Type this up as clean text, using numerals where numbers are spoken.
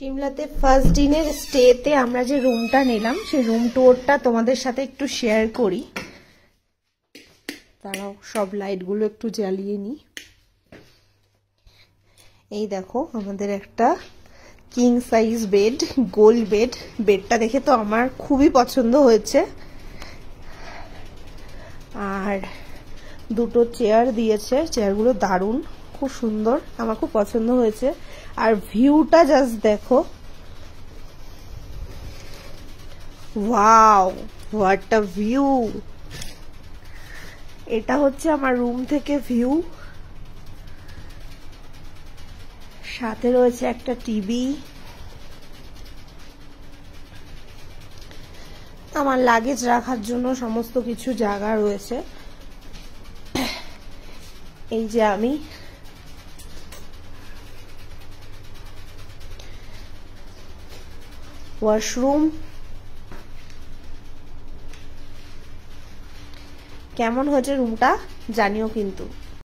সিমলাতে first দিনের স্টেতে আমরা যে রুমটা নিলাম সেই রুম ট্যুরটা তোমাদের সাথে একটু শেয়ার করি। তারাও সব লাইটগুলো একটু জ্বালিয়ে নি। এই দেখো আমাদের একটা কিং সাইজ বেড, গোল বেড। বেডটা দেখে তো আমার খুবই পছন্দ হয়েছে। আর দুটো চেয়ার দিয়েছে, চেয়ারগুলো দারুণ, খুব সুন্দর, আমার খুব পছন্দ হয়েছে। আর ভিউটা জাস্ট দেখো, ওয়াও হোয়াট আ ভিউ। এটা হচ্ছে আমার রুম থেকে ভিউ, সাথে রয়েছে একটা টিভি, আমার লাগেজ রাখার জন্য সমস্ত কিছু জায়গা রয়েছে। এই যে আমি ওয়াশরুম। কেমন হয়েছে রুমটা জানিও কিন্তু।